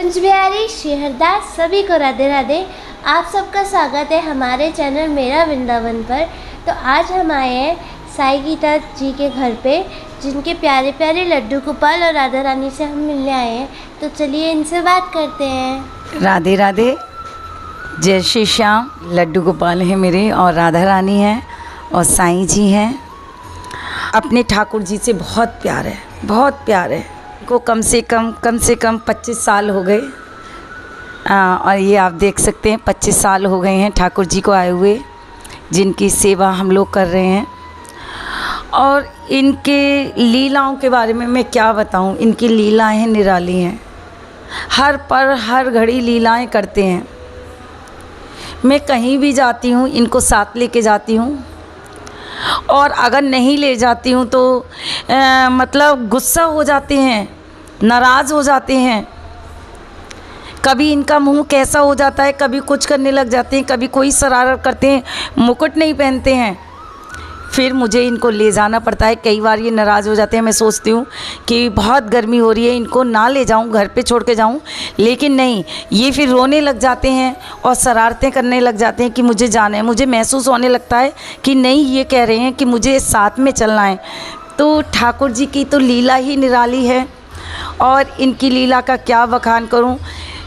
पंचबिहारी शहरदास सभी को राधे राधे। आप सबका स्वागत है हमारे चैनल मेरा वृंदावन पर। तो आज हम आए हैं साई गीता जी के घर पे, जिनके प्यारे प्यारे लड्डू गोपाल और राधा रानी से हम मिलने आए हैं। तो चलिए इनसे बात करते हैं। राधे राधे, जय श्री श्याम। लड्डू गोपाल हैं मेरे और राधा रानी हैं और साईं जी हैं। अपने ठाकुर जी से बहुत प्यार है, बहुत प्यार है को कम से कम 25 साल हो गए। और ये आप देख सकते हैं 25 साल हो गए हैं ठाकुर जी को आए हुए, जिनकी सेवा हम लोग कर रहे हैं। और इनके लीलाओं के बारे में मैं क्या बताऊं, इनकी लीलाएं निराली हैं। हर पल हर घड़ी लीलाएं करते हैं। मैं कहीं भी जाती हूं इनको साथ लेके जाती हूं, और अगर नहीं ले जाती हूँ तो मतलब गुस्सा हो जाते हैं, नाराज़ हो जाते हैं। कभी इनका मुंह कैसा हो जाता है, कभी कुछ करने लग जाते हैं, कभी कोई शरारत करते हैं, मुकुट नहीं पहनते हैं, फिर मुझे इनको ले जाना पड़ता है। कई बार ये नाराज़ हो जाते हैं। मैं सोचती हूँ कि बहुत गर्मी हो रही है, इनको ना ले जाऊँ, घर पे छोड़ के जाऊँ, लेकिन नहीं, ये फिर रोने लग जाते हैं और शरारतें करने लग जाते हैं कि मुझे जाना है। मुझे महसूस होने लगता है कि नहीं, ये कह रहे हैं कि मुझे साथ में चलना है। तो ठाकुर जी की तो लीला ही निराली है, और इनकी लीला का क्या बखान करूँ।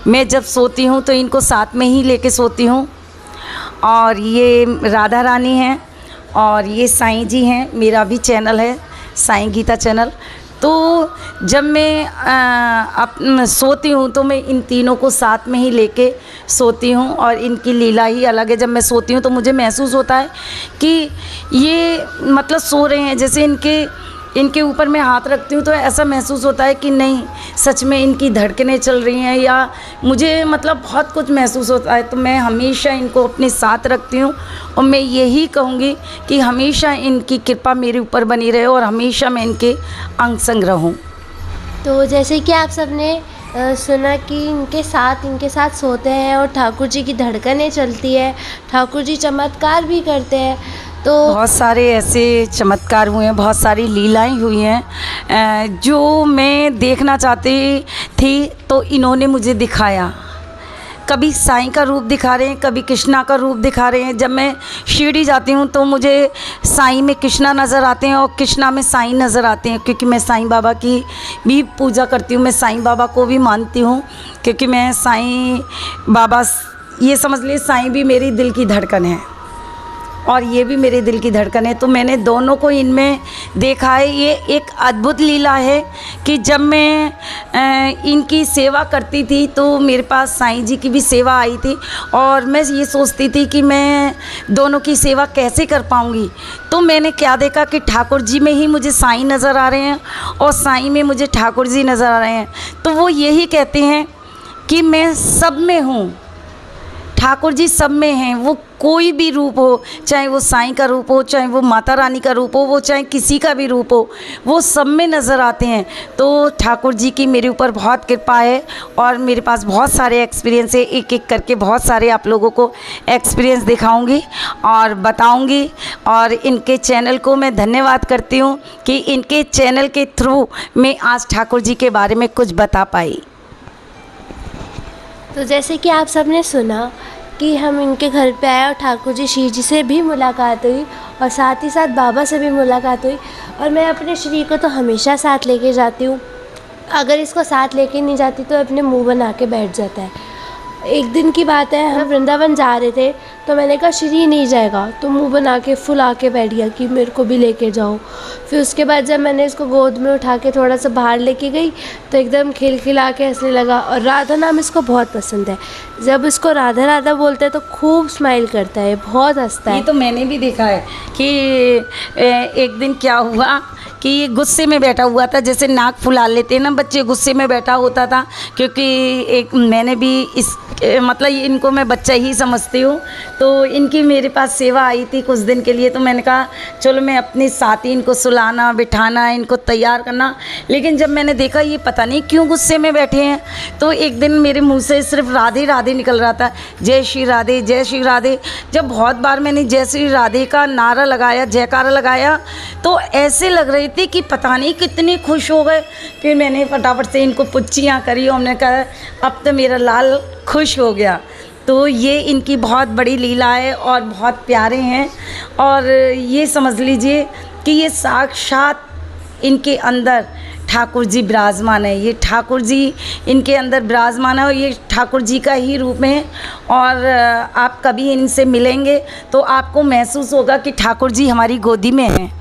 मैं जब सोती हूँ तो इनको साथ में ही लेके सोती हूँ। और ये राधा रानी हैं और ये साईं जी हैं। मेरा भी चैनल है साईं गीता चैनल। तो जब मैं सोती हूँ तो मैं इन तीनों को साथ में ही लेके सोती हूँ, और इनकी लीला ही अलग है। जब मैं सोती हूँ तो मुझे महसूस होता है कि ये मतलब सो रहे हैं, जैसे इनके ऊपर मैं हाथ रखती हूँ तो ऐसा महसूस होता है कि नहीं, सच में इनकी धड़कनें चल रही हैं, या मुझे मतलब बहुत कुछ महसूस होता है। तो मैं हमेशा इनको अपने साथ रखती हूँ, और मैं यही कहूँगी कि हमेशा इनकी कृपा मेरे ऊपर बनी रहे और हमेशा मैं इनके अंग संग रहूँ। तो जैसे कि आप सबने सुना कि इनके साथ सोते हैं और ठाकुर जी की धड़कनें चलती है, ठाकुर जी चमत्कार भी करते हैं। तो बहुत सारे ऐसे चमत्कार हुए हैं, बहुत सारी लीलाएं हुई हैं जो मैं देखना चाहती थी, तो इन्होंने मुझे दिखाया। कभी साईं का रूप दिखा रहे हैं, कभी कृष्णा का रूप दिखा रहे हैं। जब मैं शिरडी जाती हूँ तो मुझे साईं में कृष्णा नज़र आते हैं और कृष्णा में साईं नज़र आते हैं, क्योंकि मैं साईं बाबा की भी पूजा करती हूँ। मैं साईं बाबा को भी मानती हूँ, क्योंकि मैं साईं बाबा, ये समझ लीजिए साईं भी मेरी दिल की धड़कन है और ये भी मेरे दिल की धड़कन है। तो मैंने दोनों को इनमें देखा है। ये एक अद्भुत लीला है कि जब मैं इनकी सेवा करती थी तो मेरे पास साईं जी की भी सेवा आई थी, और मैं ये सोचती थी कि मैं दोनों की सेवा कैसे कर पाऊँगी। तो मैंने क्या देखा कि ठाकुर जी में ही मुझे साईं नज़र आ रहे हैं और साईं में मुझे ठाकुर जी नज़र आ रहे हैं। तो वो यही कहते हैं कि मैं सब में हूँ, ठाकुर जी सब में हैं। वो कोई भी रूप हो, चाहे वो साईं का रूप हो, चाहे वो माता रानी का रूप हो, वो चाहे किसी का भी रूप हो, वो सब में नज़र आते हैं। तो ठाकुर जी की मेरे ऊपर बहुत कृपा है, और मेरे पास बहुत सारे एक्सपीरियंस है। एक एक करके बहुत सारे आप लोगों को एक्सपीरियंस दिखाऊंगी और बताऊंगी। और इनके चैनल को मैं धन्यवाद करती हूँ कि इनके चैनल के थ्रू मैं आज ठाकुर जी के बारे में कुछ बता पाई। तो जैसे कि आप सबने सुना कि हम इनके घर पे आए और ठाकुर जी श्री जी से भी मुलाकात हुई, और साथ ही साथ बाबा से भी मुलाकात हुई। और मैं अपने श्री को तो हमेशा साथ लेके जाती हूँ। अगर इसको साथ लेके नहीं जाती तो अपने मुंह बना के बैठ जाता है। एक दिन की बात है, हम वृंदावन जा रहे थे, तो मैंने कहा श्री नहीं जाएगा, तो मुंह बना के फुला के बैठ गया कि मेरे को भी लेके जाओ। फिर उसके बाद जब मैंने इसको गोद में उठा के थोड़ा सा बाहर लेके गई तो एकदम खिलखिला के हंसने लगा। और राधा नाम इसको बहुत पसंद है। जब इसको राधा राधा बोलते हैं तो खूब स्माइल करता है, बहुत हंसता है। ये तो मैंने भी देखा है कि एक दिन क्या हुआ कि ये गुस्से में बैठा हुआ था, जैसे नाक फुला लेते हैं ना बच्चे, गुस्से में बैठा होता था। क्योंकि एक मैंने भी इस मतलब इनको मैं बच्चा ही समझती हूँ। तो इनकी मेरे पास सेवा आई थी कुछ दिन के लिए, तो मैंने कहा चलो मैं अपने साथ ही इनको सुलाना बिठाना, इनको तैयार करना। लेकिन जब मैंने देखा ये पता नहीं क्यों गुस्से में बैठे हैं, तो एक दिन मेरे मुंह से सिर्फ राधे राधे निकल रहा था, जय श्री राधे जय श्री राधे। जब बहुत बार मैंने जय श्री राधे का नारा लगाया, जयकारा लगाया, तो ऐसे लग रही देखते कि पता नहीं कितने खुश हो गए। फिर मैंने फटाफट से इनको पुच्चियाँ करी और हमने कहा अब तो मेरा लाल खुश हो गया। तो ये इनकी बहुत बड़ी लीला है और बहुत प्यारे हैं। और ये समझ लीजिए कि ये साक्षात इनके अंदर ठाकुर जी विराजमान है। ये ठाकुर जी इनके अंदर विराजमान है और ये ठाकुर जी का ही रूप है। और आप कभी इनसे मिलेंगे तो आपको महसूस होगा कि ठाकुर जी हमारी गोदी में हैं।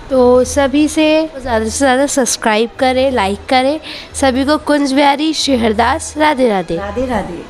तो सभी से ज़्यादा सब्सक्राइब करें, लाइक करें। सभी को कुंज बिहारी श्री हरदास राधे राधे। राधे राधे।